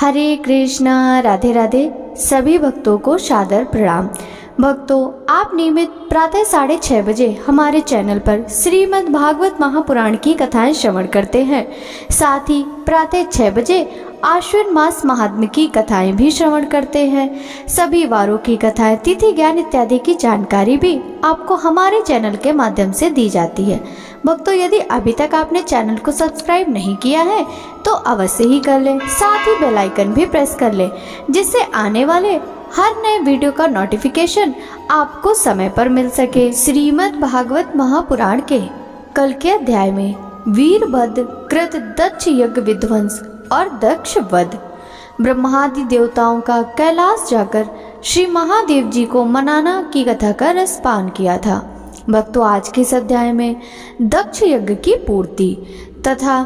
हरे कृष्णा, राधे राधे। सभी भक्तों को सादर प्रणाम। भक्तों, आप नियमित प्रातः 6:30 बजे हमारे चैनल पर श्रीमद् भागवत महापुराण की कथाएं श्रवण करते हैं। साथ ही प्रातः 6 बजे आश्विन मास महात्म्य की कथाएं भी श्रवण करते हैं। सभी वारों की कथाएं, तिथि ज्ञान इत्यादि की जानकारी भी आपको हमारे चैनल के माध्यम से दी जाती है। भक्तों, यदि अभी तक आपने चैनल को सब्सक्राइब नहीं किया है तो अवश्य ही कर लें। साथ ही बेल आइकन भी प्रेस कर लें, जिससे आने वाले हर नए वीडियो का नोटिफिकेशन आपको समय पर मिल सके। श्रीमद् भागवत महापुराण के कल के अध्याय में वीरभद्र कृत दक्ष यज्ञ विध्वंस और दक्ष वध, ब्रह्मादि देवताओं का कैलाश जाकर श्री महादेव जी को मनाना की कथा का रसपान किया था। भक्तों, आज के इस अध्याय में दक्ष यज्ञ की पूर्ति तथा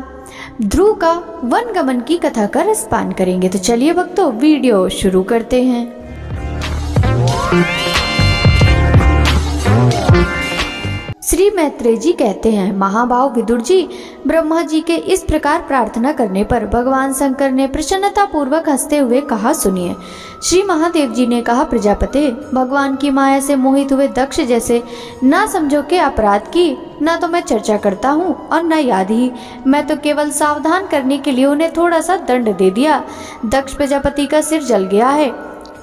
ध्रुव का वन गमन की कथा का रसपान करेंगे। तो चलिए भक्तों, वीडियो शुरू करते हैं। श्री मैत्रेय जी कहते हैं, महाभाव विदुर जी, ब्रह्मा जी के इस प्रकार प्रार्थना करने पर भगवान शंकर ने प्रसन्नता पूर्वक हंसते हुए कहा, सुनिए। श्री महादेव जी ने कहा, प्रजापते, भगवान की माया से मोहित हुए दक्ष जैसे ना समझो के अपराध की न तो मैं चर्चा करता हूँ और न याद ही, मैं तो केवल सावधान करने के लिए उन्हें थोड़ा सा दंड दे दिया। दक्ष प्रजापति का सिर जल गया है,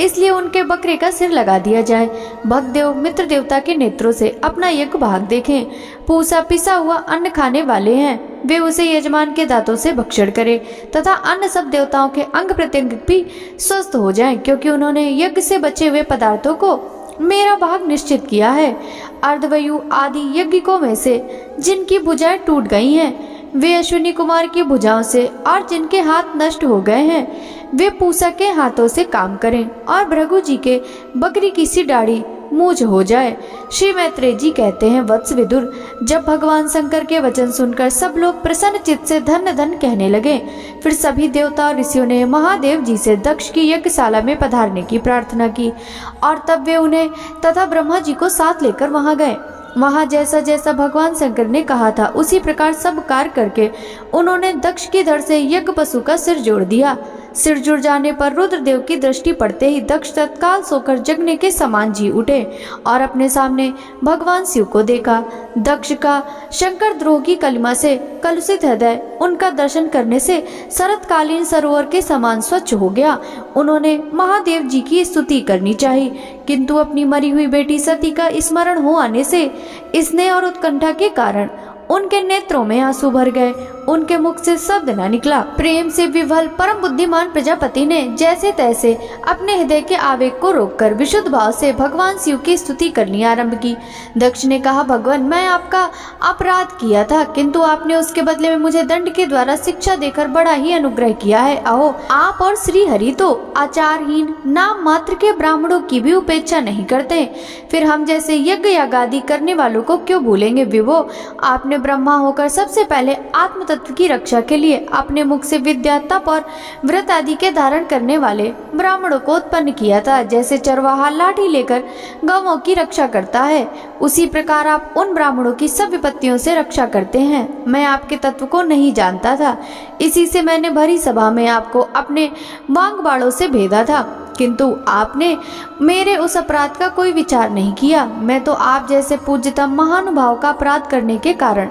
इसलिए उनके बकरे का सिर लगा दिया जाए। भक्तदेव मित्र देवता के नेत्रों से अपना यज्ञ भाग देखें। पूसा पिसा हुआ अन्न खाने वाले हैं, वे उसे यजमान के दांतों से भक्षण करें तथा अन्य सब देवताओं के अंग प्रत्यंग भी स्वस्थ हो जाएं, क्योंकि उन्होंने यज्ञ से बचे हुए पदार्थों को मेरा भाग निश्चित किया है। अर्धवायु आदि यज्ञिकों में से जिनकी भुजाएं टूट गई हैं, वे अश्विनी कुमार की भुजाओं से, और जिनके हाथ नष्ट हो गए हैं वे पूसा के हाथों से काम करें, और भृगु जी के बकरी की सी दाढ़ी मूंछ हो जाए। श्री मैत्रेय जी कहते हैं, वत्स विदुर, जब भगवान शंकर के वचन सुनकर सब लोग प्रसन्न चित्त से धन्य धन्य कहने लगे, फिर सभी देवता और ऋषियों ने महादेव जी से दक्ष की यज्ञशाला में पधारने की प्रार्थना की, और तब वे उन्हें तथा ब्रह्मा जी को साथ लेकर वहां गए। वहां जैसा जैसा भगवान शंकर ने कहा था उसी प्रकार सब कार्य करके उन्होंने दक्ष की धड़ से यज्ञ पशु का सिर जोड़ दिया। सिर जुड़ जाने पर रुद्रदेव की दृष्टि पड़ते ही दक्ष तत्काल सोकर जगने के समान जी उठे और अपने सामने भगवान शिव को देखा। दक्ष का शंकर द्रोह की कलिमा से कलुषित हृदय उनका दर्शन करने से शरतकालीन सरोवर के समान स्वच्छ हो गया। उन्होंने महादेव जी की स्तुति करनी चाहिए, किंतु अपनी मरी हुई बेटी सती का स्मरण हो आने से स्नेह और उत्कंठा के कारण उनके नेत्रों में आंसू भर गए। उनके मुख से शब्द न निकला। प्रेम से विवल परम बुद्धिमान प्रजापति ने जैसे तैसे अपने हृदय के आवेग को रोककर विशुद्ध भाव से भगवान शिव की स्तुति करनी आरंभ की। दक्ष ने कहा, भगवान, मैं आपका अपराध किया था, किंतु आपने उसके बदले में मुझे दंड के द्वारा शिक्षा देकर बड़ा ही अनुग्रह किया है। अहो, आप और श्री हरि तो आचारहीन नाम मात्र के ब्राह्मणों की भी उपेक्षा नहीं करते, फिर हम जैसे यज्ञ यागादि करने वालों को क्यों भूलेंगे। विभो, आपने ब्रह्मा होकर सबसे पहले आत्म तत्व की रक्षा के लिए अपने मुख से विद्या, तप और व्रत आदि के धारण करने वाले ब्राह्मणों को उत्पन्न किया था। जैसे चरवाहा लाठी लेकर गौओं की रक्षा करता है, उसी प्रकार आप उन ब्राह्मणों की सब विपत्तियों से रक्षा करते हैं। मैं आपके तत्व को नहीं जानता था, इसी से मैंने भरी सभा में आपको अपने वांग बाणों से भेदा था, किंतु आपने मेरे उस अपराध का कोई विचार नहीं किया। मैं तो आप जैसे पूज्यतम महानुभाव का अपराध करने के कारण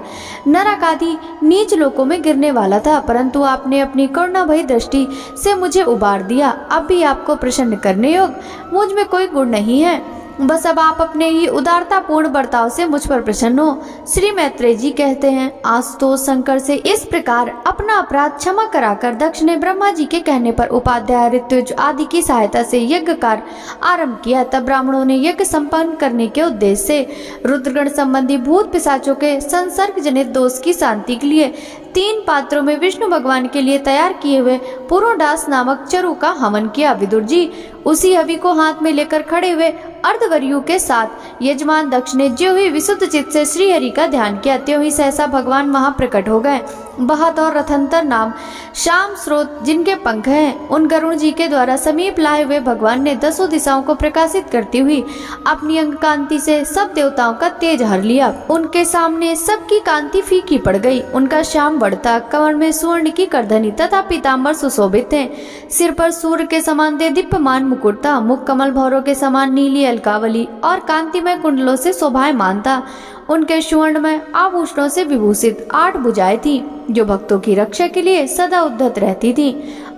नरक आदि नीच लोकों में गिरने वाला था, परंतु आपने अपनी करुणा भरी दृष्टि से मुझे उबार दिया। अब भी आपको प्रसन्न करने योग्य मुझ में कोई गुण नहीं है, बस अब आप अपने ही उदारतापूर्ण बर्ताव से मुझ पर प्रसन्न हो। श्री मैत्रेय जी कहते हैं, आशुतोष शंकर से इस प्रकार अपना अपराध क्षमा कराकर दक्ष ने ब्रह्मा जी के कहने पर उपाध्याय, ऋत्विज आदि की सहायता से यज्ञ कार्य आरंभ किया। तब ब्राह्मणों ने यज्ञ संपन्न करने के उद्देश्य से रुद्रगण संबंधी भूत पिशाचों के संसर्ग जनित दोष की शांति के लिए 3 पात्रों में विष्णु भगवान के लिए तैयार किए हुए पुरोडास नामक चरु का हवन किया। विदुर जी, उसी हवि को हाथ में लेकर खड़े हुए अर्धवर्यु के साथ यजमान दक्ष ने ज्यों ही विशुद्ध चित्त से श्री हरि का ध्यान किया, त्यों ही सहसा भगवान वहां प्रकट हो गए। बहत और रथंतर नाम श्याम स्रोत जिनके पंख हैं, उन गरुण जी के द्वारा समीप लाए हुए भगवान ने 10 दिशाओं को प्रकाशित करती हुई अपनी अंग कांति से सब देवताओं का तेज हर लिया। उनके सामने सबकी कांति फीकी पड़ गई, उनका श्याम बढ़ता, कमर में स्वर्ण की करधनी तथा पीताम्बर सुशोभित थे। सिर पर सूर्य के समान दीप्यमान मुकुट था। मुख कमल भौरों के समान नीली अलकावली और कांतिमय कुंडलों से शोभायमान था। उनके सुवर्णमय आभूषणों से विभूषित 8 भुजाएं थी, जो भक्तों की रक्षा के लिए सदा उद्धत रहती थी।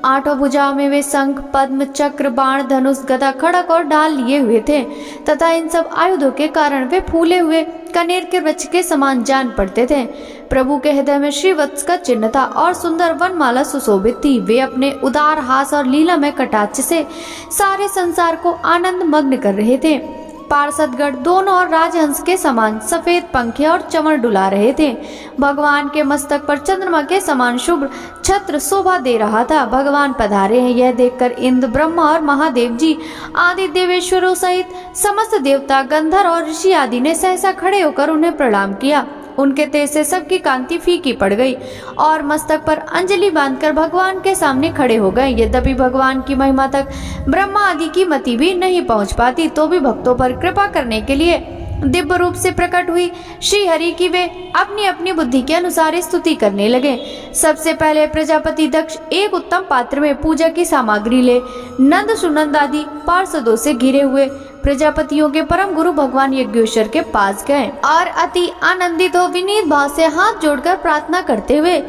8 भुजाओं में वे शंख, पद्म, चक्र, बाण, धनुष, गदा, खड़ग और ढाल लिए हुए थे तथा इन सब आयुधों के कारण वे फूले हुए कनेर के वृक्ष के समान जान पड़ते थे। प्रभु के हृदय में श्रीवत्स का चिन्ह था और सुंदर वनमाला सुशोभित थी। वे अपने उदार हास और लीलामय कटाक्ष से सारे संसार को आनंद मग्न कर रहे थे। पार्षदगण दोनों और राजहंस के समान सफेद पंखे और चमर डुला रहे थे। भगवान के मस्तक पर चंद्रमा के समान शुभ्र छत्र शोभा दे रहा था। भगवान पधारे हैं, यह देखकर इंद्र, ब्रह्मा और महादेव जी आदि देवेश्वरों सहित समस्त देवता, गंधर्व और ऋषि आदि ने सहसा खड़े होकर उन्हें प्रणाम किया। उनके तेज से सबकी कांति फीकी पड़ गई और मस्तक पर अंजलि बांधकर भगवान के सामने खड़े हो गए। यद्यपि भगवान की महिमा तक ब्रह्मा आदि की मति भी नहीं पहुंच पाती, तो भी भक्तों पर कृपा करने के लिए दिव्य रूप से प्रकट हुई श्री हरि की वे अपनी अपनी बुद्धि के अनुसार स्तुति करने लगे। सबसे पहले प्रजापति दक्ष एक उत्तम पात्र में पूजा की सामग्री ले नंद, सुनंद आदि पार्षदों से घिरे हुए प्रजापतियों के परम गुरु भगवान यज्ञेश्वर के पास गए और अति आनंदित हो विनीत भाव से हाथ जोड़कर प्रार्थना करते हुए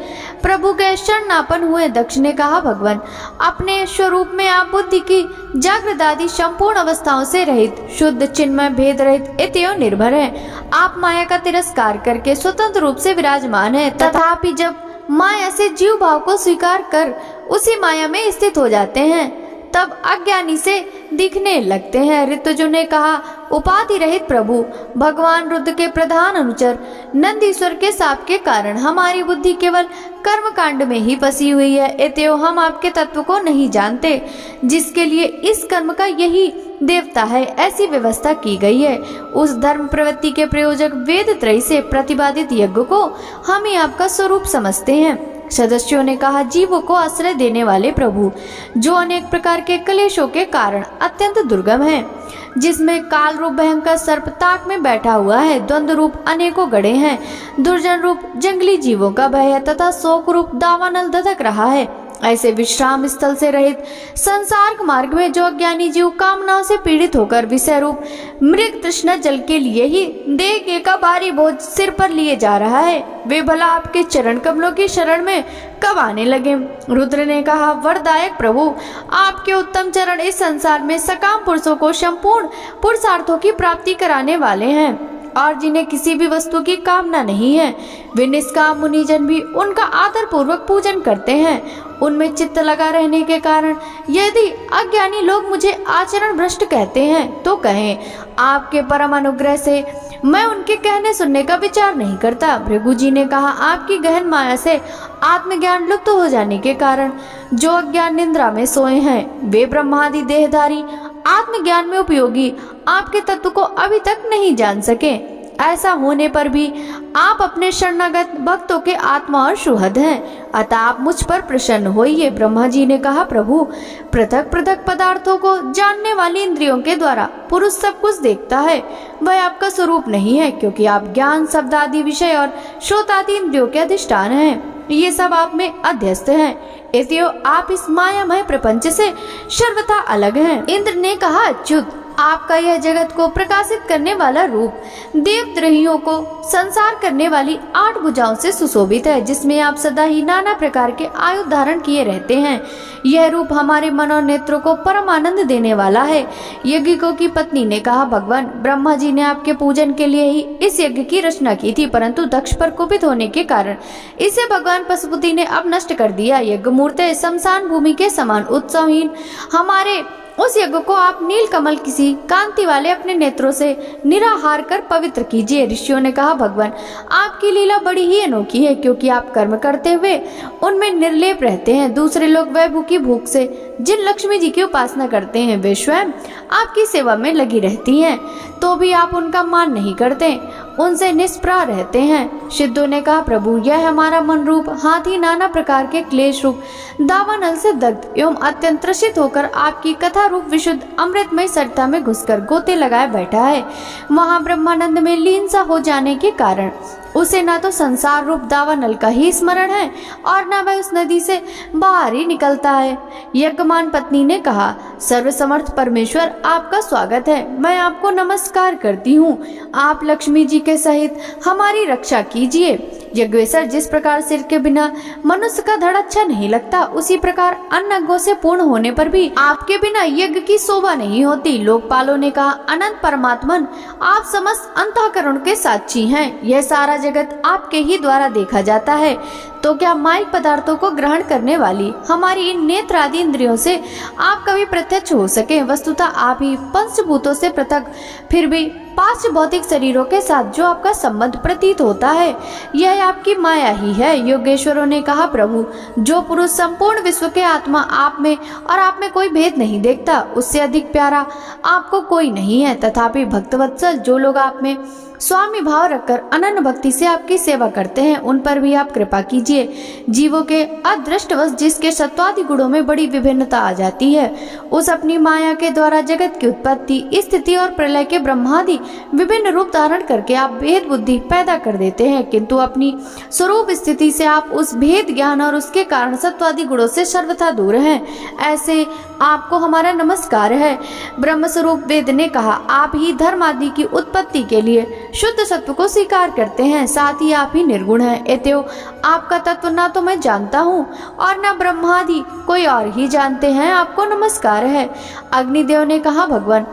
प्रभु के शरणापन्न हुए। दक्ष ने कहा, भगवान, अपने स्वरूप में आप बुद्धि की जागृत आदि संपूर्ण अवस्थाओं से रहित, शुद्ध, चिन्मय, भेद रहित, इतयो निर्भर है। आप माया का तिरस्कार करके स्वतंत्र रूप से विराजमान है। तथापि जब माया से जीव भाव को स्वीकार कर उसी माया में स्थित हो जाते हैं, तब अज्ञानी से दिखने लगते हैं। ऋतुजु ने कहा, उपाधि रहित प्रभु, भगवान रुद्र के प्रधान अनुचर नंदीश्वर के शाप के कारण हमारी बुद्धि केवल कर्म कांड में ही फंसी हुई है। इत्यो हम आपके तत्व को नहीं जानते, जिसके लिए इस कर्म का यही देवता है, ऐसी व्यवस्था की गई है। उस धर्म प्रवृत्ति के प्रयोजक वेद त्रयी से प्रतिपादित यज्ञ को हम ही आपका स्वरूप समझते हैं। सदस्यों ने कहा, जीवों को आश्रय देने वाले प्रभु, जो अनेक प्रकार के क्लेशों के कारण अत्यंत दुर्गम है, जिसमें काल रूप भयंकर सर्प ताक में बैठा हुआ है, द्वंद्व रूप अनेकों गड़े हैं, दुर्जन रूप जंगली जीवों का भय है तथा शोक रूप दावानल धधक रहा है। ऐसे विश्राम स्थल से रहित संसार मार्ग में जो अज्ञानी जीव कामनाओं से पीड़ित होकर विषय रूप मृग तृष्णा जल के लिए ही देह का भारी बोझ सिर पर लिए जा रहा है, वे भला आपके चरण कमलों की शरण में कब आने लगे। रुद्र ने कहा, वरदायक प्रभु, आपके उत्तम चरण इस संसार में सकाम पुरुषों को संपूर्ण पुरुषार्थों की प्राप्ति कराने वाले हैं और जिन्हें किसी भी वस्तु की कामना नहीं है, वे निष्काम मुनिजन भी उनका आदर पूर्वक पूजन करते हैं। उनमें चित्त लगा रहने के कारण यदि अज्ञानी लोग मुझे आचरण भ्रष्ट कहते हैं तो कहें, आपके परम अनुग्रह से मैं उनके कहने सुनने का विचार नहीं करता। भृगु जी ने कहा, आपकी गहन माया से आत्मज्ञान लुप्त हो जाने के कारण जो अज्ञान निद्रा में सोए हैं, वे ब्रह्मादि देहधारी आत्मज्ञान में उपयोगी आपके तत्व को अभी तक नहीं जान सके। ऐसा होने पर भी आप अपने शरणागत भक्तों के आत्मा और सुहृद हैं, अतः आप मुझ पर प्रसन्न होइए। ब्रह्मा जी ने कहा, प्रभु, पृथक पृथक पदार्थों को जानने वाली इंद्रियों के द्वारा पुरुष सब कुछ देखता है, वह आपका स्वरूप नहीं है, क्योंकि आप ज्ञान, शब्द आदि विषय और श्रोत आदि इंद्रियों के अधिष्ठान हैं। ये सब आप में अध्यस्त हैं, इसलिए आप इस मायामय प्रपंच से सर्वथा अलग हैं। इंद्र ने कहा, अच्युत, आपका यह जगत को प्रकाशित करने वाला रूप देवद्रोहियों को संसार करने वाली 8 भुजाओं से सुशोभित है, जिसमें आप सदा ही नाना प्रकार के आयुध धारण किए रहते हैं। यह रूप हमारे मन और नेत्रों को परम आनंद देने वाला है। यज्ञिकों की पत्नी ने कहा, भगवान, ब्रह्मा जी ने आपके पूजन के लिए ही इस यज्ञ की रचना की थी, परंतु दक्ष पर कुपित होने के कारण इसे भगवान पशुपति ने अब नष्ट कर दिया। यज्ञ मूर्ति शमशान भूमि के समान उत्सवहीन हमारे उस यज्ञ को आप नील कमल किसी कांति वाले अपने नेत्रों से निराहार कर पवित्र कीजिए। ऋषियों ने कहा, भगवान, आपकी लीला बड़ी ही अनोखी है, क्योंकि आप कर्म करते हुए उनमें निर्लेप रहते हैं। दूसरे लोग वैभव की भूख से जिन लक्ष्मी जी की उपासना करते हैं, वे स्वयं आपकी सेवा में लगी रहती हैं, तो भी आप उनका मान नहीं करते, उनसे निष्प्राह रहते हैं। सिद्धों ने कहा, प्रभु, यह हमारा मन रूप हाथी नाना प्रकार के क्लेश रूप दावानल से दग्ध एवं अत्यंत त्रसित होकर आपकी कथा रूप विशुद्ध अमृतमय सरिता में घुसकर गोते लगाए बैठा है। वहाँ ब्रह्मानंद में लीन सा हो जाने के कारण उसे ना तो संसार रूप दावानल का ही स्मरण है और ना वह उस नदी से बाहर ही निकलता है। यज्ञमान पत्नी ने कहा, सर्वसमर्थ परमेश्वर आपका स्वागत है, मैं आपको नमस्कार करती हूँ। आप लक्ष्मी जी के सहित हमारी रक्षा कीजिए। यज्ञेश्वर, जिस प्रकार सिर के बिना मनुष्य का धड़ अच्छा नहीं लगता, उसी प्रकार अन्न अंगों से पूर्ण होने पर भी आपके बिना यज्ञ की शोभा नहीं होती। लोकपालों ने कहा, अनंत परमात्मन, आप समस्त अंतःकरण के साक्षी हैं। यह सारा जगत आपके ही द्वारा देखा जाता है, तो क्या माइक पदार्थों को ग्रहण करने वाली हमारी इन नेत्र आदि इंद्रियों से आप कभी प्रत्यक्ष हो सके? वस्तुतः आप ही पंचभूतों से पृथक, फिर भी पांच भौतिक शरीरों के साथ जो आपका संबंध प्रतीत होता है, यह आपकी माया ही है। योगेश्वरों ने कहा, प्रभु, जो पुरुष संपूर्ण विश्व के आत्मा आप में और आप में कोई भेद नहीं देखता, उससे अधिक प्यारा आपको कोई नहीं है। तथापि भक्तवत्सल, जो लोग आप में स्वामी भाव रखकर अनन्य भक्ति से आपकी सेवा करते हैं, उन पर भी आप कृपा कीजिए। जीवों के अदृष्टवश जिसके सत्वादि गुणों में बड़ी विभिन्नता आ जाती है, उस अपनी माया के द्वारा जगत की उत्पत्ति, स्थिति और प्रलय के ब्रह्मादि विभिन्न रूप धारण करके आप भेद बुद्धि पैदा कर देते हैं, किंतु अपनी स्वरूप स्थिति से आप उस भेद ज्ञान और उसके कारण सत्वादि गुणों से सर्वथा दूर हैं। ऐसे आपको हमारा नमस्कार है। ब्रह्म स्वरूप वेद ने कहा, आप ही धर्म आदि की उत्पत्ति के लिए शुद्ध सत्व को स्वीकार करते हैं, साथ ही आप ही निर्गुण हैं। एतयो आपका तत्व ना तो मैं जानता हूँ और ना ब्रह्मादि कोई और ही जानते हैं, आपको नमस्कार है। अग्निदेव ने कहा, भगवान,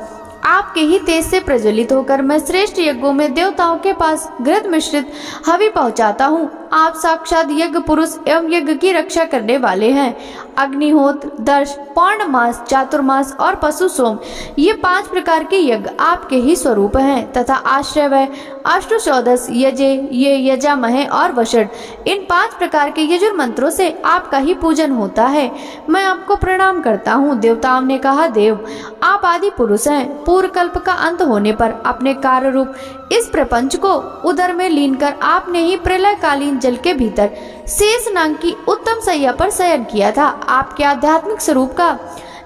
आपके ही तेज से प्रज्वलित होकर मैं श्रेष्ठ यज्ञों में देवताओं के पास घृत मिश्रित हवि पहुंचाता हूँ। आप साक्षात यज्ञ पुरुष एवं यज्ञ की रक्षा करने वाले हैं। अग्निहोत्र, दर्श, पौर्णमास, चातुर्मास और पशु सोम, ये 5 प्रकार के यज्ञ आपके ही स्वरूप हैं तथा आश्रय व अष्टोषोदश, यजे, ये यजामहे और वषड, इन 5 प्रकार के यजुर मंत्रों से आपका ही पूजन होता है। मैं आपको प्रणाम करता हूँ। देवताओं ने कहा, देव, आप आदि पुरुष हैं। पूर्व कल्प का अंत होने पर अपने कार्य रूप इस प्रपंच को उदर में लीन कर आपने ही प्रलयकालीन जल के भीतर शेष नाग की उत्तम सैया पर शयन किया था। आपके आध्यात्मिक स्वरूप का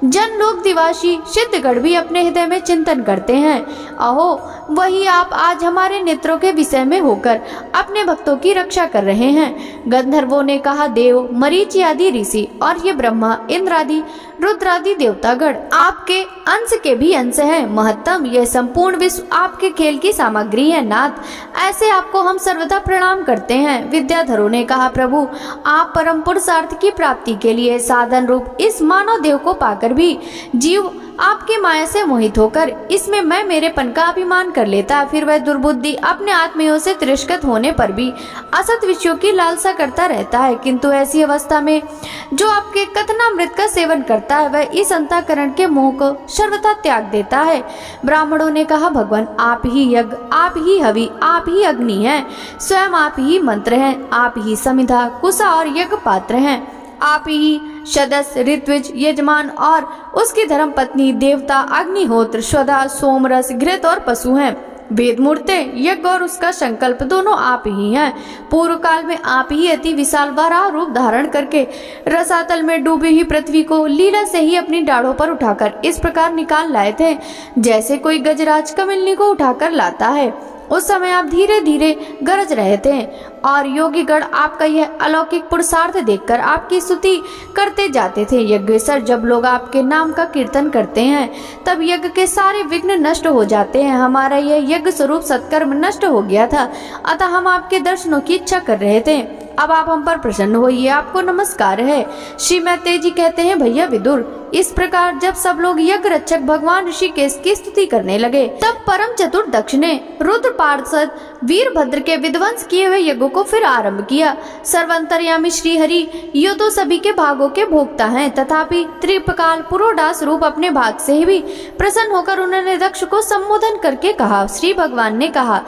जनलोक दिवासी सिद्धगढ़ भी अपने हृदय में चिंतन करते हैं। अहो, वही आप आज हमारे नेत्रों के विषय में होकर अपने भक्तों की रक्षा कर रहे हैं। गंधर्वों ने कहा, देव, मरीचि आदि ऋषि और ये ब्रह्मा, इंद्र आदि रुद्रादि देवतागण आपके अंश के भी अंश हैं। महत्तम, यह संपूर्ण विश्व आपके खेल की सामग्री है। नाथ, ऐसे आपको हम सर्वदा प्रणाम करते हैं। विद्याधरों ने कहा, प्रभु, आप परम पुरुषार्थ की प्राप्ति के लिए साधन रूप इस मानव देव को पाकर भी जीव आपकी माया से मोहित होकर इसमें मैं मेरेपन का अभिमान कर लेता, फिर वह दुर्बुद्धि अपने आत्मियों से तिरस्कृत होने पर भी असत विषयों की लालसा करता रहता है। किंतु ऐसी अवस्था में जो आपके कथनामृत का सेवन करता है, वह इस अंतःकरण के मोह को सर्वथा त्याग देता है। ब्राह्मणों ने कहा, भगवान, आप ही यज्ञ, आप ही हवि, आप ही अग्नि हैं, स्वयं आप ही मंत्र हैं, आप ही समिधा, कुशा और यज्ञ पात्र हैं, आप ही सदस्य, ऋत्विज, यजमान और उसकी धर्म पत्नी, देवता, अग्निहोत्र, स्वधा, सोमरस, घृत और पशु हैं। वेद मूर्ते, यज्ञ और उसका संकल्प दोनों आप ही हैं। पूर्व काल में आप ही अति विशाल वराह रूप धारण करके रसातल में डूबी हुई पृथ्वी को लीला से ही अपनी डाढ़ों पर उठाकर इस प्रकार निकाल लाए थे, जैसे कोई गजराज कमलनी को उठाकर लाता है। उस समय आप धीरे धीरे गरज रहे थे और योगीगण आपका यह अलौकिक पुरुषार्थ देखकर आपकी स्तुति करते जाते थे। यज्ञेश्वर, जब लोग आपके नाम का कीर्तन करते हैं तब यज्ञ के सारे विघ्न नष्ट हो जाते हैं। हमारा यह यज्ञ स्वरूप सत्कर्म नष्ट हो गया था, अतः हम आपके दर्शनों की इच्छा कर रहे थे। अब आप हम पर प्रसन्न होइए, आपको नमस्कार है। श्री मैत्रेय जी कहते हैं, भैया विदुर, इस प्रकार जब सब लोग यज्ञ रक्षक भगवान ऋषिकेश की स्तुति करने लगे, तब परम चतुर दक्ष ने रुद्र पार्षद वीरभद्र के विध्वंस किए हुए यज्ञों को फिर आरंभ किया। सर्वंतर्यामी श्री हरि यो तो सभी के भागों के भोक्ता हैं, तथापि त्रिपकाल पुरोडास रूप अपने भाग से भी प्रसन्न होकर उन्होंने दक्ष को संबोधन करके कहा। श्री भगवान ने कहा,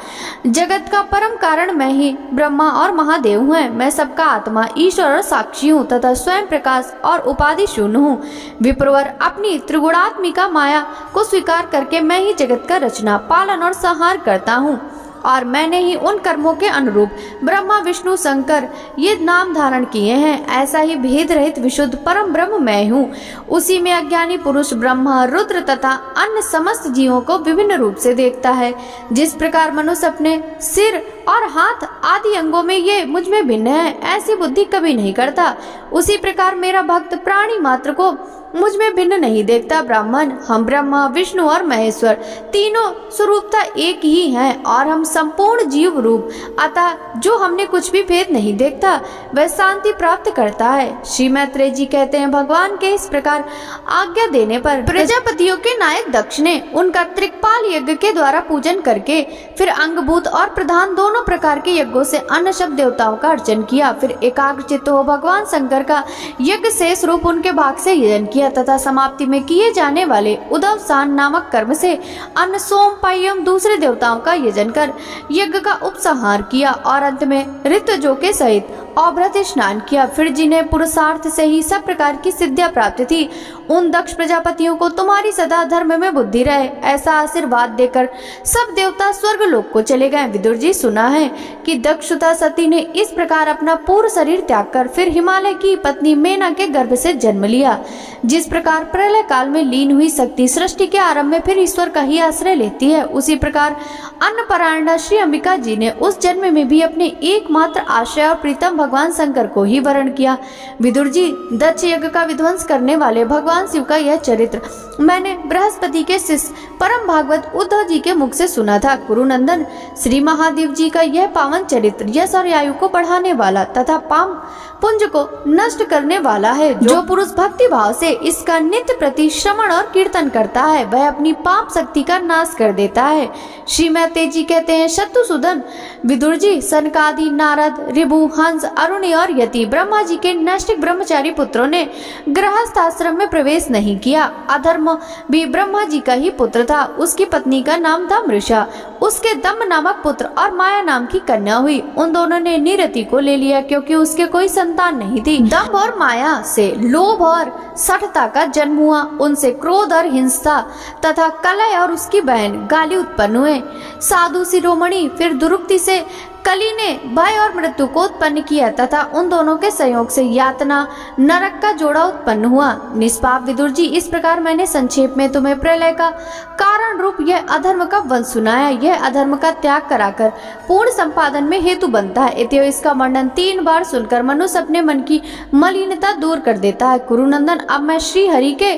जगत का परम कारण मैं ही ब्रह्मा और महादेव हूँ। मैं सबका आत्मा, ईश्वर और साक्षी हूँ तथा स्वयं प्रकाश और उपाधि शून्य हूँ। विप्रवर, अपनी त्रिगुणात्मिका माया को स्वीकार करके मैं ही जगत का रचना, पालन और संहार करता हूँ। और मैंने ही उन कर्मों के अनुरूप ब्रह्मा विष्णु शंकर ये नाम धारण किए हैं। ऐसा ही भेद रहित विशुद्ध परम ब्रह्म मैं हूँ। उसी में अज्ञानी पुरुष ब्रह्मा रुद्र तथा अन्य समस्त जीवों को विभिन्न रूप से देखता है। जिस प्रकार मनुष्य अपने सिर और हाथ आदि अंगों में ये मुझ में भिन्न है, ऐसी बुद्धि कभी नहीं करता, उसी प्रकार मेरा भक्त प्राणी मात्र को मुझ में भिन्न नहीं देखता। ब्राह्मण, हम ब्रह्मा विष्णु और महेश्वर तीनों स्वरूपता एक ही हैं और हम संपूर्ण जीव रूप, अतः जो हमने कुछ भी भेद नहीं देखता वह शांति प्राप्त करता है। श्री मैत्रेय जी कहते हैं, भगवान के इस प्रकार आज्ञा देने पर प्रजापतियों के नायक दक्ष ने उनका त्रिकपाल यज्ञ के द्वारा पूजन करके फिर अंगभूत और प्रधान दोनों प्रकार के यज्ञों से अन्य सब देवताओं का अर्चन किया। फिर एकाग्रचित्त हो भगवान शंकर का यज्ञ शेष रूप उनके भाग से यजन किया तथा समाप्ति में किए जाने वाले उदवसान नामक कर्म से अन्न सोम पाई एवं दूसरे देवताओं का यजन कर यज्ञ का उपसंहार किया और अंत में ऋतजों के सहित अभ्रत स्नान किया। फिर जिन्हें पुरुषार्थ से ही सब प्रकार की सिद्धियां प्राप्त थी, उन दक्ष प्रजापतियों को तुम्हारी सदा धर्म में बुद्धि रहे, ऐसा आशीर्वाद देकर सब देवता स्वर्ग लोक को चले गए। विदुर जी, सुना है कि दक्षता सती ने इस प्रकार अपना पूर्ण शरीर त्याग कर फिर हिमालय की पत्नी मेना के गर्भ से जन्म लिया। जिस प्रकार प्रलय काल में लीन हुई शक्ति सृष्टि के आरंभ में फिर ईश्वर का ही आश्रय लेती है, उसी प्रकार अन्नपरायणा श्री अंबिका जी ने उस जन्म में भी अपने एकमात्र आश्रय और प्रीतम भगवान शंकर को ही वरण किया। विदुर जी, दक्ष यज्ञ का विध्वंस करने वाले भगवान शिव का यह चरित्र मैंने बृहस्पति के शिष्य परम भागवत उद्धव जी के मुख से सुना था। कुरुनंदन, श्री महादेव जी का यह पावन चरित्र यश और आयु को बढ़ाने वाला तथा पाप पुंज को नष्ट करने वाला है। जो पुरुष भक्ति भाव से इसका नित्य प्रति श्रवण और कीर्तन करता है वह अपनी पाप शक्ति का नाश कर देता है। श्री मैत्रेय जी कहते हैं, शत्रुसूदन, विदुर जी, सनकादि, नारद, ऋभु, हंस, अरुणि और यति ब्रह्मा जी के नैष्ठिक ब्रह्मचारी पुत्रों ने गृहस्थ आश्रम में प्रवेश नहीं किया। अधर्म भी ब्रह्मा जी का ही पुत्र था। उसकी पत्नी का नाम था मृषा, उसके दम्भ नामक पुत्र और माया नाम की कन्या हुई। उन दोनों ने निरति को ले लिया क्योंकि उसके कोई संतान नहीं थी। दम्भ और माया से लोभ और सठता का जन्म हुआ, उनसे क्रोध और हिंसा तथा कलह और उसकी बहन गाली उत्पन्न हुए। साधु शिरोमणि फिर दुरुक्ति से कली ने भय और मृत्यु को उत्पन्न किया तथा उन दोनों के संयोग से यातना नरक का जोड़ा उत्पन्न हुआ। निष्पाप विदुर जी, इस प्रकार मैंने संक्षेप में तुम्हें प्रलय का कारण रूप यह अधर्म का वंश सुनाया। यह अधर्म का त्याग कराकर पूर्ण संपादन में हेतु बनता है। इतः इसका वर्णन 3 बार सुनकर मनुष्य अपने मन की मलिनता दूर कर देता है। कुरुनंदन, अब मैं श्री हरि के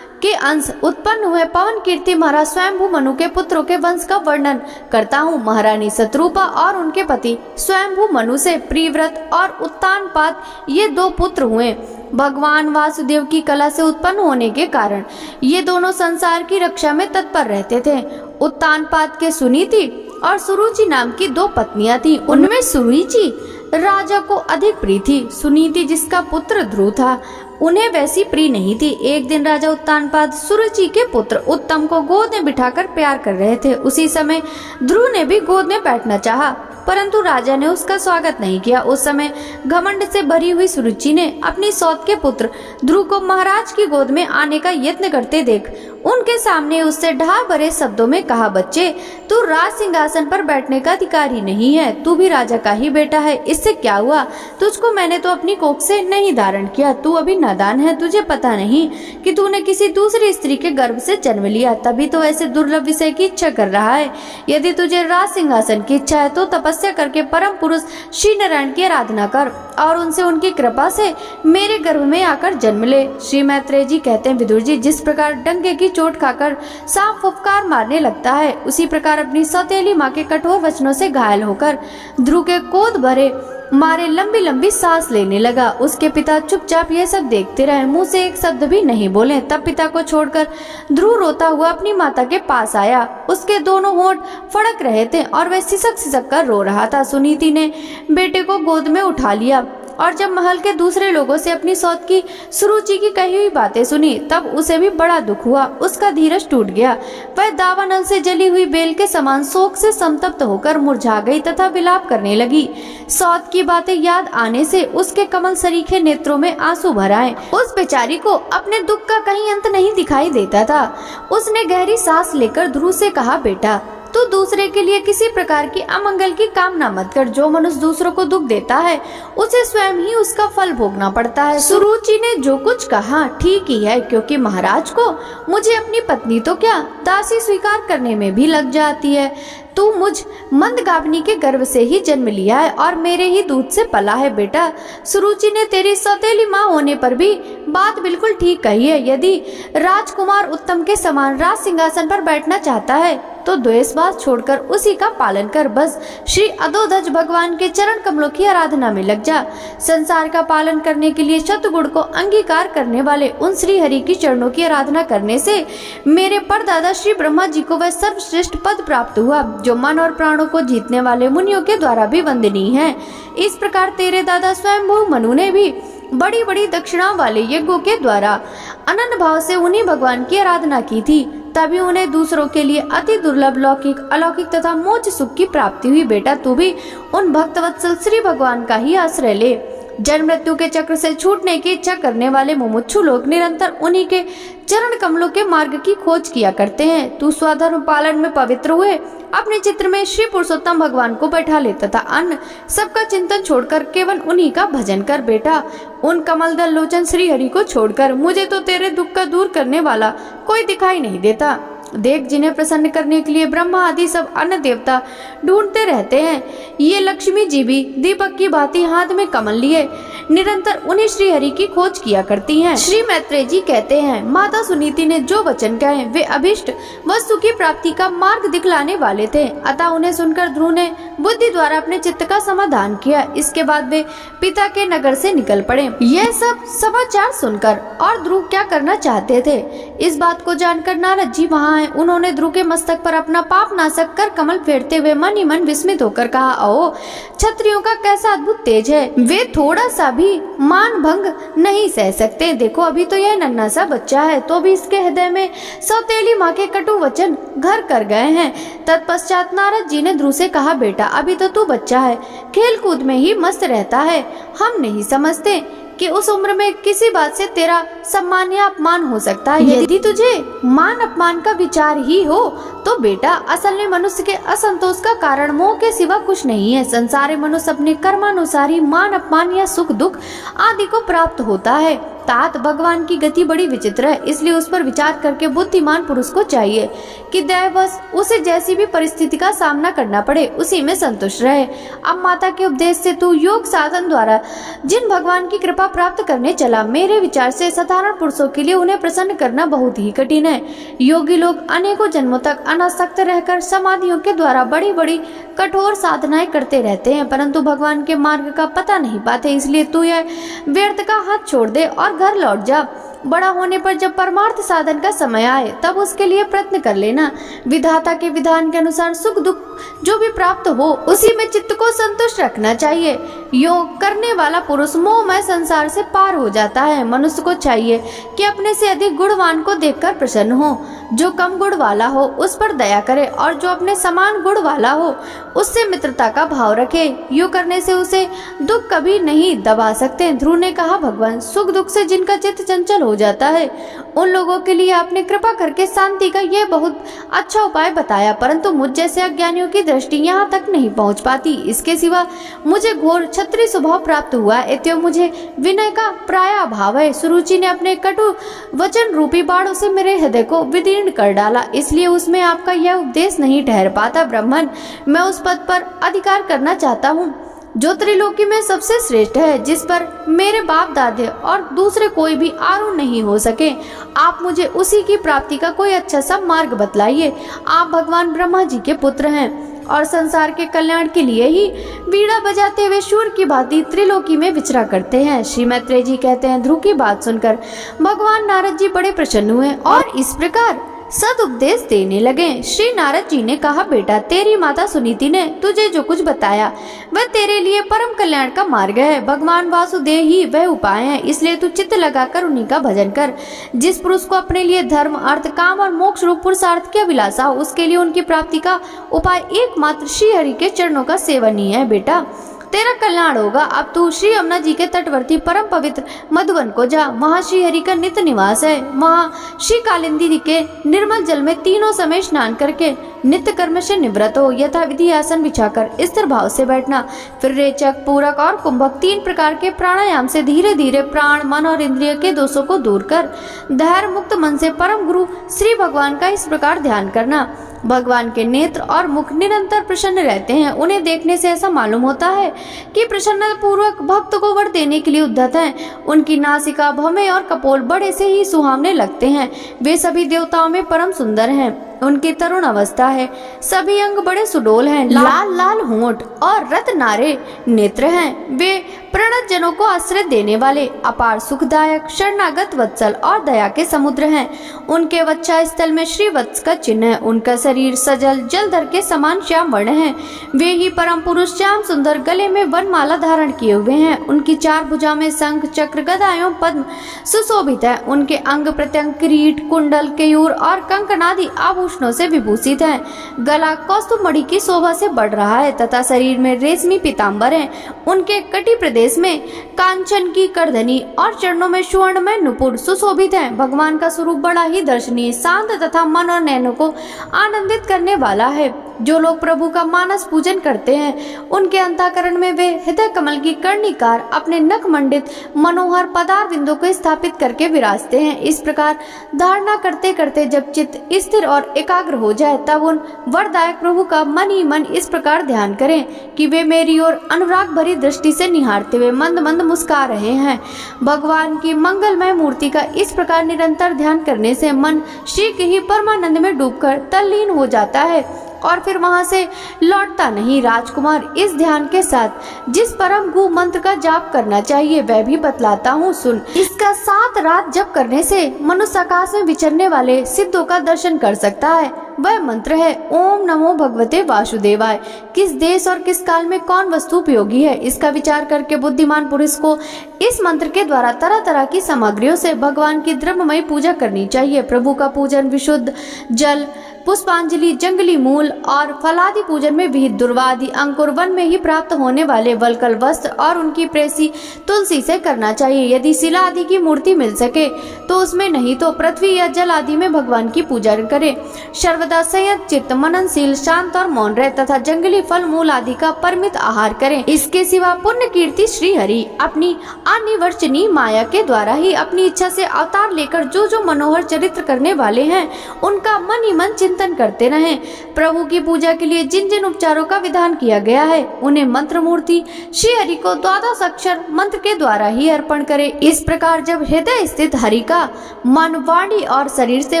अंश उत्पन्न हुए पवन कीर्ति महाराज स्वयंभू मनु के पुत्रों के वंश का वर्णन करता हूँ। महारानी शत्रुपा और उनके पति स्वयंभू मनु से प्रिव्रत और उत्तानपाद ये 2 पुत्र हुए। भगवान वासुदेव की कला से उत्पन्न होने के कारण ये दोनों संसार की रक्षा में तत्पर रहते थे। उत्तानपाद के सुनीति और सुरुचि नाम की 2 पत्नियां थी। उनमें सुरुचि राजा को अधिक प्रिय थी। सुनीति, जिसका पुत्र ध्रुव था, उन्हें वैसी प्रिय नहीं थी। एक दिन राजा उत्तानपाद सुरुचि के पुत्र उत्तम को गोद में बिठाकर प्यार कर रहे थे। उसी समय ध्रुव ने भी गोद में बैठना चाहा, परंतु राजा ने उसका स्वागत नहीं किया। उस समय घमंड से भरी हुई सुरुचि ने अपनी सौत के पुत्र ध्रुव को महाराज की गोद में आने का यत्न करते देख उनके सामने उससे ढा भरे शब्दों में कहा, बच्चे, तू राज सिंहासन पर बैठने का अधिकारी नहीं है, तू भी राजा का ही बेटा है। इससे क्या हुआ? तुझको मैंने तो अपनी कोख से नहीं धारण किया, तू अभी नादान है। तुझे पता नहीं कि तूने किसी दूसरी स्त्री के गर्भ से जन्म लिया, तभी तो ऐसे दुर्लभ विषय की इच्छा कर रहा है। यदि तुझे राज सिंहासन की इच्छा है तो तपस्या करके परम पुरुष श्री नारायण की आराधना कर और उनसे उनकी कृपा से मेरे गर्भ में आकर जन्म ले। श्री मैत्रेय जी कहते हैं, विदुर जी, जिस प्रकार डंके की चोट खाकर सांप फुफकार मारने लगता है, उसी प्रकार अपनी सौतेली माँ के कठोर वचनों से घायल होकर ध्रुव के कोद भरे मारे लंबी लंबी सांस लेने लगा। उसके पिता चुपचाप यह सब देखते रहे, मुंह से एक शब्द भी नहीं बोले। तब पिता को छोड़कर ध्रुव रोता हुआ अपनी माता के पास आया। उसके दोनों होंठ फड़क रहे थे और वह सिसक सिसक कर रो रहा था। सुनीति ने बेटे को गोद में उठा लिया और जब महल के दूसरे लोगों से अपनी सौत की सुरुचि की कही हुई बातें सुनी, तब उसे भी बड़ा दुख हुआ। उसका धीरज टूट गया। वह दावानल से जली हुई बेल के समान शोक से संतप्त होकर मुरझा गई तथा विलाप करने लगी। सौत की बातें याद आने से उसके कमल सरीखे नेत्रों में आंसू भर आए। उस बेचारी को अपने दुख का कहीं अंत नहीं दिखाई देता था। उसने गहरी सांस लेकर ध्रुव से कहा, बेटा, तू दूसरे के लिए किसी प्रकार की अमंगल की कामना मत कर। जो मनुष्य दूसरों को दुख देता है उसे स्वयं ही उसका फल भोगना पड़ता है। सुरुचि ने जो कुछ कहा ठीक ही है, क्योंकि महाराज को मुझे अपनी पत्नी तो क्या दासी स्वीकार करने में भी लग जाती है। तू मुझ मंदगामिनी के गर्भ से ही जन्म लिया है और मेरे ही दूध से पला है बेटा। सुरुचि ने तेरी सौतेली माँ होने पर भी बात बिल्कुल ठीक कही है। यदि राजकुमार उत्तम के समान राज सिंहासन पर बैठना चाहता है तो द्वेषबाज छोड़कर उसी का पालन कर। बस श्री अधोधज भगवान के चरण कमलों की आराधना में लग जा। संसार का पालन करने के लिए शतगुण को अंगीकार करने वाले उन श्री हरि की चरणों की आराधना करने से मेरे परदादा श्री ब्रह्मा जी को वह सर्वश्रेष्ठ पद प्राप्त हुआ, जो मन और प्राणों को जीतने वाले मुनियों के द्वारा भी वंदनीय है। इस प्रकार तेरे दादा स्वयंभू मनु ने भी बड़ी बड़ी दक्षिणा वाले यज्ञों के द्वारा अनन्य भाव से उन्हीं भगवान की आराधना की थी, तभी उन्हें दूसरों के लिए अति दुर्लभ लौकिक अलौकिक तथा मोक्ष सुख की प्राप्ति हुई। बेटा तू भी उन भक्तवत्सल श्री भगवान का ही आश्रय ले। जन्म मृत्यु के चक्र से छूटने की इच्छा करने वाले मुमुक्षु लोग निरंतर उन्हीं के चरण कमलों के मार्ग की खोज किया करते हैं। तू स्वधर्म पालन में पवित्र हुए अपने चित्र में श्री पुरुषोत्तम भगवान को बैठा ले तथा अन्य सबका चिंतन छोड़कर केवल उन्हीं का भजन कर। बेटा उन कमलदल लोचन श्री हरि को छोड़कर मुझे तो तेरे दुख का दूर करने वाला कोई दिखाई नहीं देता। देख, जिन्हें प्रसन्न करने के लिए ब्रह्मा आदि सब अन्य देवता ढूंढते रहते हैं, ये लक्ष्मी जी भी दीपक की भांति हाथ में कमल लिए निरंतर उन्हीं श्री हरि की खोज किया करती हैं। श्री मैत्रेय जी कहते हैं, माता सुनीति ने जो वचन कहे वे अभिष्ट वस्तु की प्राप्ति का मार्ग दिखलाने वाले थे, अतः उन्हें सुनकर ध्रुव ने बुद्धि द्वारा अपने चित्त का समाधान किया। इसके बाद वे पिता के नगर से निकल पड़े। यह सब समाचार सुनकर और ध्रुव क्या करना चाहते थे, इस बात को जानकर नारद जी वहाँ है। उन्होंने ध्रुव के मस्तक पर अपना पाप नाशक कर कमल फेरते हुए मन ही मन विस्मित होकर कहा, ओ क्षत्रियों का कैसा अद्भुत तेज है, वे थोड़ा सा भी मान भंग नहीं सह सकते। देखो अभी तो यह नन्हा सा बच्चा है, तो भी इसके हृदय में सौतेली माँ के कटु वचन घर कर गए हैं। तत्पश्चात नारद जी ने ध्रुव से कहा, बेटा अभी तो तू बच्चा है, खेल कूद में ही मस्त रहता है। हम नहीं समझते कि उस उम्र में किसी बात से तेरा सम्मान या अपमान हो सकता है। यदि तुझे मान अपमान का विचार ही हो तो बेटा असल में मनुष्य के असंतोष का कारण मोह के सिवा कुछ नहीं है। संसारी मनुष्य अपने कर्मानुसार ही मान अपमान या सुख दुख आदि को प्राप्त होता है। तात भगवान की गति बड़ी विचित्र है, इसलिए उस पर विचार करके बुद्धिमान पुरुष को चाहिए कि दैवश उसे जैसी भी परिस्थिति का सामना करना पड़े उसी में संतुष्ट रहे। अब माता के उपदेश से तू योग साधन द्वारा जिन भगवान की कृपा प्राप्त करने चला, मेरे विचार से साधारण पुरुषों के लिए उन्हें प्रसन्न करना बहुत ही कठिन है। योगी लोग अनेकों जन्मों तक अनासक्त रहकर समाधियों के द्वारा बड़ी बड़ी कठोर साधनाएं करते रहते हैं, परंतु भगवान के मार्ग का पता नहीं पाते। इसलिए तू यह व्यर्थ का हाथ छोड़ दे और घर लौट जा। बड़ा होने पर जब परमार्थ साधन का समय आए तब उसके लिए प्रयत्न कर लेना। विधाता के विधान के अनुसार सुख दुख जो भी प्राप्त हो उसी में चित्त को संतुष्ट रखना चाहिए। योग करने वाला पुरुष मोहमय संसार से पार हो जाता है। मनुष्य को चाहिए कि अपने से अधिक गुणवान को देखकर प्रसन्न हो, जो कम गुण वाला हो उस पर दया करे और जो अपने समान गुण वाला हो उससे मित्रता का भाव रखे। योग करने से उसे दुख कभी नहीं दबा सकते। ध्रुव ने कहा, भगवान सुख दुख से जिनका चित्त चंचल हो जाता है उन लोगों के लिए आपने कृपा करके शांति का यह बहुत अच्छा उपाय बताया, परंतु मुझ जैसे अज्ञानियों की दृष्टि यहाँ तक नहीं पहुँच पाती। इसके सिवा मुझे घोर क्षत्रिय स्वभाव प्राप्त हुआ, एवं मुझे विनय का प्राय अभाव है। सुरुचि ने अपने कटु वचन रूपी बाणों से मेरे हृदय को विदीर्ण कर डाला, इसलिए उसमें आपका यह उपदेश नहीं ठहर पाता। ब्राह्मण, मैं उस पद पर अधिकार करना चाहता हूँ जो त्रिलोकी में सबसे श्रेष्ठ है, जिस पर मेरे बाप दादे और दूसरे कोई भी आरूढ़ नहीं हो सके। आप मुझे उसी की प्राप्ति का कोई अच्छा सा मार्ग बतलाइए। आप भगवान ब्रह्मा जी के पुत्र हैं और संसार के कल्याण के लिए ही वीणा बजाते हुए शूर की भांति त्रिलोकी में विचरा करते हैं। श्री मैत्रेय जी कहते हैं, ध्रुव की बात सुनकर भगवान नारद जी बड़े प्रसन्न हुए और इस प्रकार सदुपदेश देने लगे। श्री नारद जी ने कहा, बेटा तेरी माता सुनीति ने तुझे जो कुछ बताया वह तेरे लिए परम कल्याण का मार्ग है। भगवान वासुदेव ही वह उपाय है, इसलिए तू चित्त लगाकर उन्हीं का भजन कर। जिस पुरुष को अपने लिए धर्म अर्थ काम और मोक्ष रूप पुरुषार्थ की अभिलाषा हो उसके लिए उनकी प्राप्ति का उपाय एकमात्र श्री हरि के चरणों का सेवन ही है। बेटा तेरा कल्याण होगा। अब तू श्री यमुना जी के तटवर्ती परम पवित्र मधुवन को जा, वहाँ श्री हरि का नित्य निवास है। वहाँ श्री कालिंदी जी के निर्मल जल में तीनों समय स्नान करके नित्य कर्म से निवृत्त हो। यथाविधि आसन बिछाकर स्थिर भाव से बैठना। फिर रेचक, पूरक और कुंभक 3 प्रकार के प्राणायाम से धीरे धीरे प्राण, मन और इंद्रिय के दोषों को दूर कर धैर्य मुक्त मन से परम गुरु श्री भगवान का इस प्रकार ध्यान करना। भगवान के नेत्र और मुख निरंतर प्रसन्न रहते हैं। उन्हें देखने से ऐसा मालूम होता है कि प्रसन्न पूर्वक भक्त को वर देने के लिए उद्यत हैं। उनकी नासिका, भौहें और कपोल बड़े से ही सुहावने लगते हैं। वे सभी देवताओं में परम सुंदर हैं। उनकी तरुण अवस्था है। सभी अंग बड़े सुडोल हैं। लाल लाल होंठ और रत्नारे नेत्र हैं। वे प्रणत जनों को आश्रय देने वाले, अपार सुखदायक, शरणागत वत्सल और दया के समुद्र हैं। उनके वक्षा स्थल में श्री वत्स का चिन्ह है। उनका शरीर सजल जलधर के समान श्याम वर्ण है। वे ही परम पुरुष श्याम सुंदर गले में वनमाला धारण किए हुए हैं। उनकी 4 भुजा में शंख, चक्र, गदा एवं पद्म सुशोभित है। उनके अंग प्रत्यंग किरीट, कुंडल, केयूर और कंकणादि आभूषणों से विभूषित है। गला कौस्तुभ मणि की शोभा से बढ़ रहा है तथा शरीर में रेशमी पीताम्बर है। उनके कटी प्रदेश में कांचन की करधनी और चरणों में स्वर्ण में नुपुर सुशोभित है। भगवान का स्वरूप बड़ा ही दर्शनीय, शांत तथा मन और नैनों को आनंदित करने वाला है। जो लोग प्रभु का मानस पूजन करते हैं उनके अंतःकरण में वे हृदय कमल की कर्णिकार अपने नख मंडित मनोहर पदार बिंदु को स्थापित करके विराजते हैं। इस प्रकार धारणा करते करते जब चित्त स्थिर और एकाग्र हो जाए तब उन वरदायक प्रभु का मन ही मन इस प्रकार ध्यान करें कि वे मेरी ओर अनुराग भरी दृष्टि से निहारते हुए मंद मंद मुस्कुरा रहे हैं। भगवान की मंगलमय मूर्ति का इस प्रकार निरंतर ध्यान करने से मन शीघ्र ही परमानंद में डूबकर तल्लीन हो जाता है और फिर वहां से लौटता नहीं। राजकुमार, इस ध्यान के साथ जिस परम गुह मंत्र का जाप करना चाहिए वह भी बतलाता हूँ, सुन। इसका 7 रात जप करने से मनुष्य आकाश में विचरने वाले सिद्धों का दर्शन कर सकता है। वह मंत्र है ओम नमो भगवते वासुदेवाय। किस देश और किस काल में कौन वस्तु उपयोगी है, इसका विचार करके बुद्धिमान पुरुष को इस मंत्र के द्वारा तरह तरह की सामग्रियों से भगवान की द्रव्यमयी पूजा करनी चाहिए। प्रभु का पूजन विशुद्ध जल, पुष्पांजलि, जंगली मूल और फलादि पूजन में विहित दुर्वादि अंकुर, वन में ही प्राप्त होने वाले वलकल वस्त्र और उनकी प्रेसी तुलसी से करना चाहिए। यदि शिला आदि की मूर्ति मिल सके तो उसमें, नहीं तो पृथ्वी या जल आदि में भगवान की पूजा करे। सर्वदा संयत चित्त, मननशील, शांत और मौन रहे तथा जंगली फल मूल आदि का परिमित आहार करें। इसके सिवा पुण्य कीर्ति श्री हरि अपनी अनिवर्चनीय माया के द्वारा ही अपनी इच्छा से अवतार लेकर जो जो मनोहर चरित्र करने वाले हैं उनका मन ही मन चिंतन करते रहें। प्रभु की पूजा के लिए जिन जिन उपचारों का विधान किया गया है उन्हें मंत्र मूर्ति श्री हरि को 12 अक्षर मंत्र के द्वारा ही अर्पण करें। इस प्रकार जब हृदय स्थित हरि का मन, वाणी और शरीर से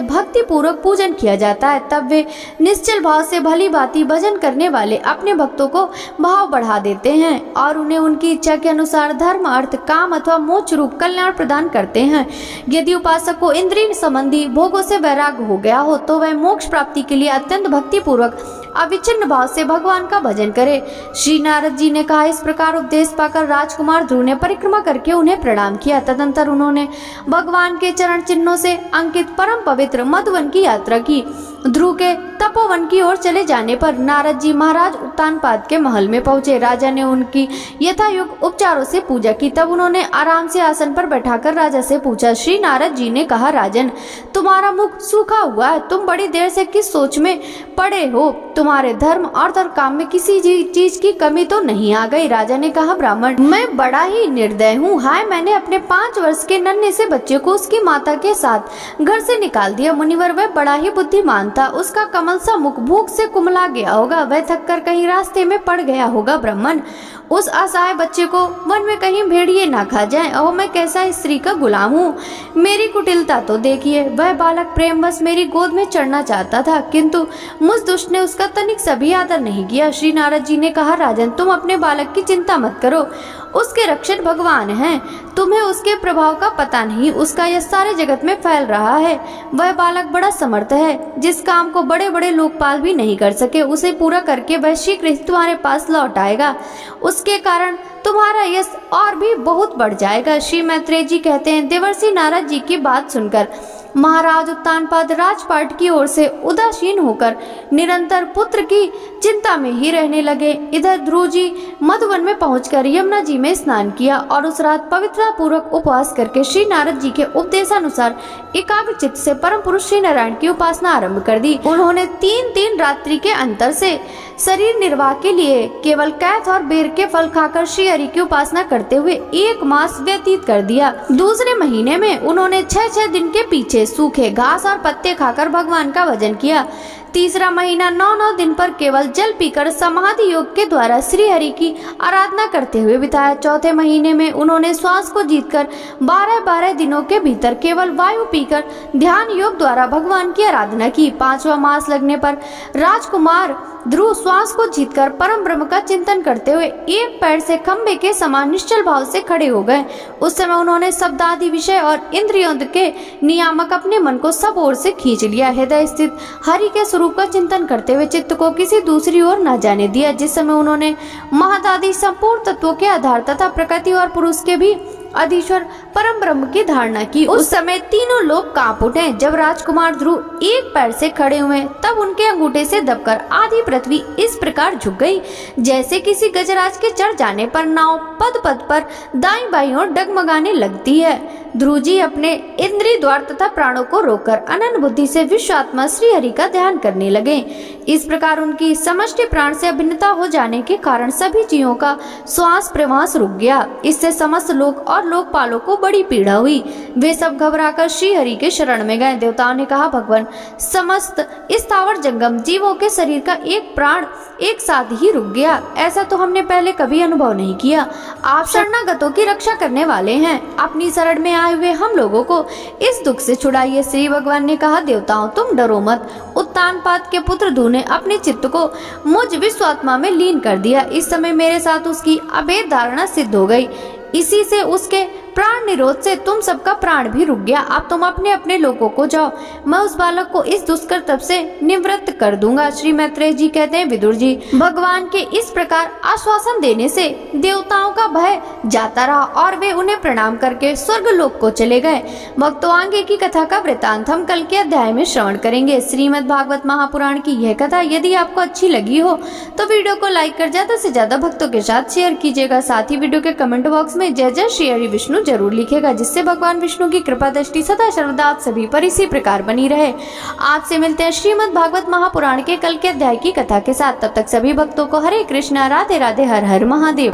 भक्ति पूर्वक पूजन किया जाता है तब वे निश्चल भाव से भली भांति भजन करने वाले अपने भक्तों को भाव बढ़ा देते हैं और उन्हें उनकी इच्छा के अनुसार धर्म, अर्थ, काम अथवा मोक्ष रूप कल्याण प्रदान करते हैं। यदि उपासक को इंद्रिय संबंधी भोगों से वैराग्य हो गया हो तो वह मोक्ष प्राप्ति के लिए अत्यंत भक्ति पूर्वक अविच्छिन्न भाव से भगवान का भजन करे। श्री नारद जी ने कहा, इस प्रकार उपदेश पाकर राजकुमार ध्रुव ने परिक्रमा करके उन्हें प्रणाम किया। तदंतर उन्होंने भगवान के चरण चिन्हों से अंकित परम पवित्र मधुवन की यात्रा की। ध्रुव के तपोवन की ओर चले जाने पर नारद जी महाराज उत्तानपाद के महल में पहुंचे। राजा ने उनकी यथायुक्त उपचारों से पूजा की। तब उन्होंने आराम से आसन पर बैठाकर राजा से पूछा। श्री नारद जी ने कहा, राजन, तुम्हारा मुख सूखा हुआ है, तुम बड़ी देर से किस सोच में पड़े हो? तुम्हारे धर्म अर्थ और काम में किसी चीज की कमी तो नहीं आ गई? राजा ने कहा, ब्राह्मण, मैं बड़ा ही निर्दय हूँ। हाय, मैंने अपने 5 वर्ष के नन्हे से बच्चे को उसकी माता के साथ घर से निकाल दिया। मुनिवर, वह बड़ा ही बुद्धिमान था। उसका कमल सा मुख भूख से कुमला गया होगा। वह थककर कहीं रास्ते में पड़ गया होगा। ब्राह्मण, उस असहाय बच्चे को वन में कहीं भेड़िए ना खा जाए। ओह, मैं कैसा स्त्री का गुलाम हूँ। मेरी कुटिलता तो देखिए। वह बालक प्रेमवश मेरी गोद में चढ़ना चाहता था किंतु मुझ दुष्ट ने उसका तनिक सभी आदर नहीं किया। श्री नारद जी ने कहा, राजन, तुम अपने बालक की चिंता मत करो। उसके रक्षक भगवान हैं। तुम्हें उसके प्रभाव का पता नहीं। उसका यह सारे जगत में फैल रहा है। वह बालक बड़ा समर्थ है। जिस काम को बड़े बड़े लोकपाल भी नहीं कर सके उसे पूरा करके वह शीघ्र ही तुम्हारे पास लौट आएगा। उसके कारण तुम्हारा यश और भी बहुत बढ़ जाएगा। श्री मैत्रेय जी कहते हैं, देवर्षि नारद जी की बात सुनकर महाराज उत्तानपाद राजपाट की ओर से उदासीन होकर निरंतर पुत्र की चिंता में ही रहने लगे। इधर ध्रुव जी मधुवन में पहुंचकर यमुना जी में स्नान किया और उस रात पवित्रता पूर्वक उपवास करके श्री नारद जी के उपदेशानुसार एकाग्र चित्त से परम पुरुष श्री नारायण की उपासना आरंभ कर दी। उन्होंने 3 रात्रि के अंतर से शरीर निर्वाह के लिए केवल कैथ और बेर के फल खाकर श्री हरि की उपासना करते हुए 1 मास व्यतीत कर दिया। दूसरे महीने में उन्होंने 6 दिन के पीछे सूखे घास और पत्ते खाकर भगवान का भजन किया। तीसरा महीना 9 दिन पर केवल जल पीकर समाधि योग के द्वारा श्री हरि की आराधना करते हुए बिताया। चौथे महीने में उन्होंने श्वास को जीतकर 12 दिनों के भीतर केवल वायु पीकर ध्यान योग द्वारा भगवान की आराधना की। 5वां मास लगने पर राजकुमार ध्रुव श्वास को जीतकर परम ब्रह्म का चिंतन करते हुए एक पैर से खंबे के समान निश्चल भाव से खड़े हो गए। उस समय उन्होंने शब्द आदि विषय और इंद्रियों के नियामक अपने मन को सब ओर से खींच लिया। हृदय स्थित हरि के स्वरूप का चिंतन करते हुए चित्त को किसी दूसरी ओर न जाने दिया। जिस समय उन्होंने महदादि संपूर्ण तत्वों के आधार तथा प्रकृति और पुरुष के भी अधीश्वर परम ब्रह्म की धारणा की, उस समय तीनों लोग कांप उठे। जब राजकुमार ध्रुव एक पैर से खड़े हुए तब उनके अंगूठे से दबकर आधी पृथ्वी इस प्रकार झुक गई जैसे किसी गजराज के चढ़ जाने पर नाव पद पर दाईं बाईं ओर डगमगाने लगती है। ध्रुव जी अपने इंद्रिय द्वार तथा प्राणों को रोककर अनन्य बुद्धि से विश्वात्मा श्री हरि का ध्यान करने लगे। इस प्रकार उनकी समष्टि प्राण से अभिन्नता हो जाने के कारण सभी जीवों का श्वास प्रवास रुक गया। इससे समस्त लोक और लोकपालों को बड़ी पीड़ा हुई। वे सब घबराकर श्री हरि के शरण में गए। देवताओं ने कहा, भगवान, समस्त स्थावर जंगम जीवों के शरीर का एक प्राण एक साथ ही रुक गया। ऐसा तो हमने पहले कभी अनुभव नहीं किया। आप शरणागतों की रक्षा करने वाले हैं, अपनी शरण में आए हुए हम लोगों को इस दुख से छुड़ाइए। श्री भगवान ने कहा, देवताओं, तुम डरो मत। उत्तानपाद के पुत्र ध्रुव ने अपने चित्त को मुझ विश्वात्मा में लीन कर दिया। इस समय मेरे साथ उसकी अभेद धारणा सिद्ध हो गई। इसी से उसके प्राण निरोध से तुम सबका प्राण भी रुक गया। अब तुम अपने अपने लोगों को जाओ, मैं उस बालक को इस दुष्कर्तव्य से निवृत्त कर दूंगा। श्री मैत्रेय जी कहते हैं, विदुर जी, भगवान के इस प्रकार आश्वासन देने से देवताओं का भय जाता रहा और वे उन्हें प्रणाम करके स्वर्ग लोक को चले गए। भक्तों, आगे की कथा का वृतांत हम कल के अध्याय में श्रवण करेंगे। श्रीमद् भागवत महापुराण की यह कथा यदि आपको अच्छी लगी हो तो वीडियो को लाइक कर ज्यादा से ज्यादा भक्तों के साथ शेयर कीजिएगा। साथ ही वीडियो के कमेंट बॉक्स में जय जय श्री हरि विष्णु जरूर लिखेगा, जिससे भगवान विष्णु की कृपा दृष्टि सदा सर्वदा आप सभी पर इसी प्रकार बनी रहे। आपसे मिलते हैं श्रीमद् भागवत महापुराण के कल के अध्याय की कथा के साथ। तब तक सभी भक्तों को हरे कृष्णा, राधे राधे, हर हर महादेव।